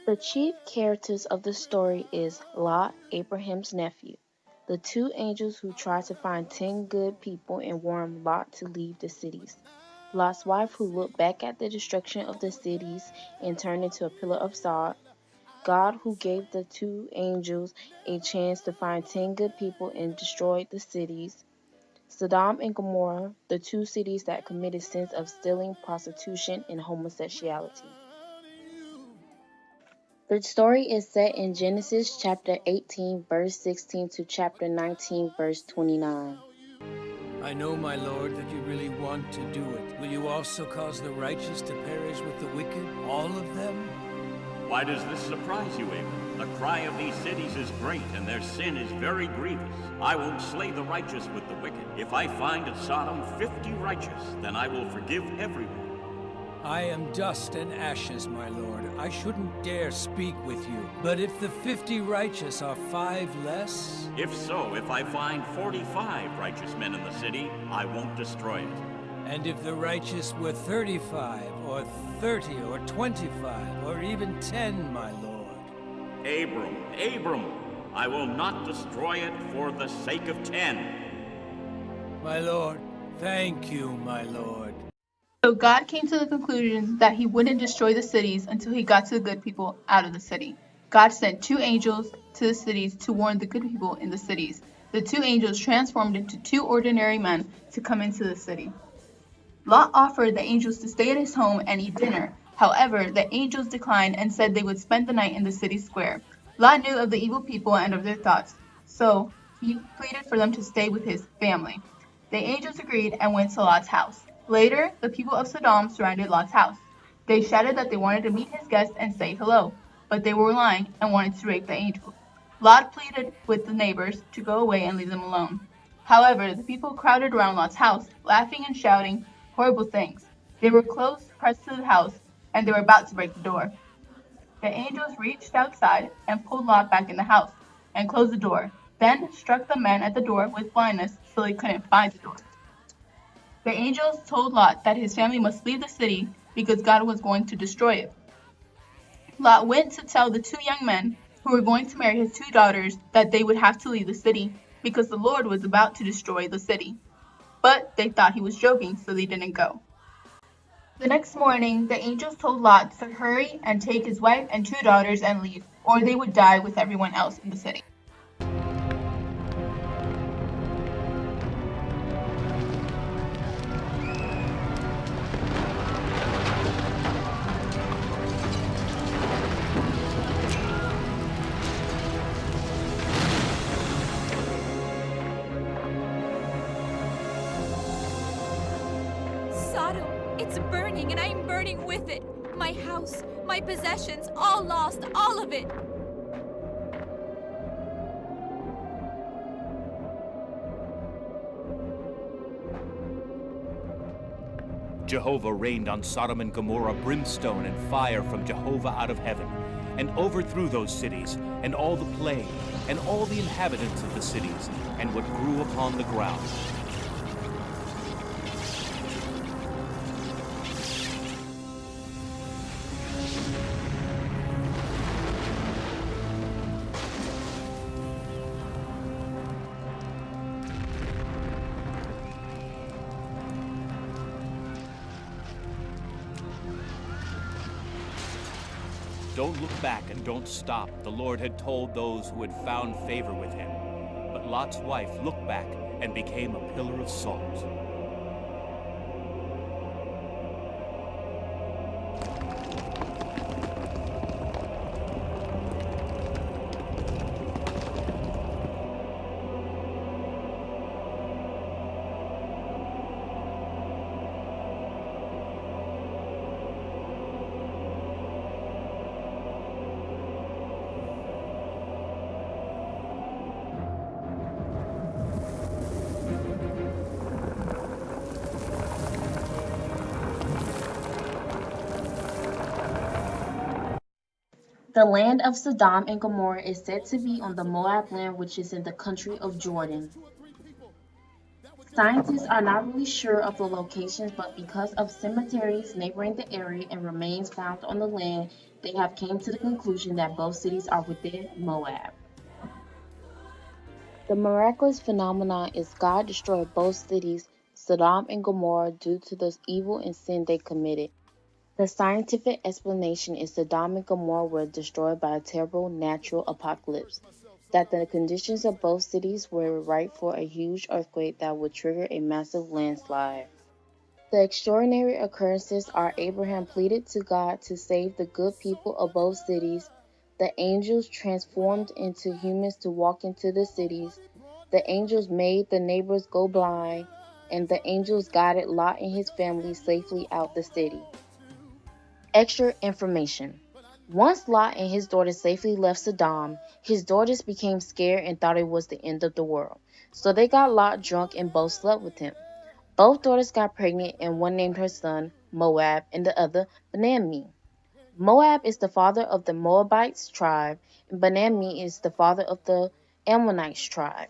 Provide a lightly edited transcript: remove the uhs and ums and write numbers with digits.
The chief characters of the story is Lot, Abraham's nephew, the two angels who try to find 10 good people and warn Lot to leave the cities, Lot's wife who looked back at the destruction of the cities and turned into a pillar of salt, God who gave the two angels a chance to find 10 good people and destroyed the cities, Sodom and Gomorrah, the two cities that committed sins of stealing, prostitution, and homosexuality. The story is set in Genesis chapter 18, verse 16 to chapter 19, verse 29. I know, my Lord, that you really want to do it. Will you also cause the righteous to perish with the wicked, all of them? Why does this surprise you, Abram? The cry of these cities is great, and their sin is very grievous. I won't slay the righteous with the wicked. If I find at Sodom 50 righteous, then I will forgive everyone. I am dust and ashes, my Lord. I shouldn't dare speak with you. But if the 50 righteous are 5 less? If so, if I find 45 righteous men in the city, I won't destroy it. And if the righteous were 35, or 30, or 25, or even 10, my Lord? Abram, I will not destroy it for the sake of 10. My Lord, thank you, my Lord. So God came to the conclusion that he wouldn't destroy the cities until he got to the good people out of the city. God sent 2 angels to the cities to warn the good people in the cities. The 2 angels transformed into 2 ordinary men to come into the city. Lot offered the angels to stay at his home and eat dinner. However, the angels declined and said they would spend the night in the city square. Lot knew of the evil people and of their thoughts, so he pleaded for them to stay with his family. The angels agreed and went to Lot's house. Later, the people of Sodom surrounded Lot's house. They shouted that they wanted to meet his guests and say hello, but they were lying and wanted to rape the angels. Lot pleaded with the neighbors to go away and leave them alone. However, the people crowded around Lot's house, laughing and shouting horrible things. They were close pressed to the house, and they were about to break the door. The angels reached outside and pulled Lot back in the house and closed the door, then struck the men at the door with blindness so they couldn't find the door. The angels told Lot that his family must leave the city because God was going to destroy it. Lot went to tell the 2 young men who were going to marry his 2 daughters that they would have to leave the city because the Lord was about to destroy the city. But they thought he was joking, so they didn't go. The next morning, the angels told Lot to hurry and take his wife and 2 daughters and leave, or they would die with everyone else in the city. Sodom, it's burning and I'm burning with it. My house, my possessions, all lost, all of it. Jehovah rained on Sodom and Gomorrah brimstone and fire from Jehovah out of heaven, and overthrew those cities, and all the plain, and all the inhabitants of the cities, and what grew upon the ground. Don't look back and don't stop, the Lord had told those who had found favor with him. But Lot's wife looked back and became a pillar of salt. The land of Sodom and Gomorrah is said to be on the Moab land, which is in the country of Jordan. Scientists are not really sure of the locations, but because of cemeteries neighboring the area and remains found on the land, they have came to the conclusion that both cities are within Moab. The miraculous phenomenon is God destroyed both cities, Sodom and Gomorrah, due to the evil and sin they committed. The scientific explanation is Sodom and Gomorrah were destroyed by a terrible natural apocalypse, that the conditions of both cities were right for a huge earthquake that would trigger a massive landslide. The extraordinary occurrences are Abraham pleaded to God to save the good people of both cities, the angels transformed into humans to walk into the cities, the angels made the neighbors go blind, and the angels guided Lot and his family safely out the city. Extra information. Once Lot and his daughters safely left Sodom, his daughters became scared and thought it was the end of the world. So they got Lot drunk and both slept with him. Both daughters got pregnant, and one named her son Moab and the other Ben-ammi. Moab is the father of the Moabites tribe, and Ben-ammi is the father of the Ammonites tribe.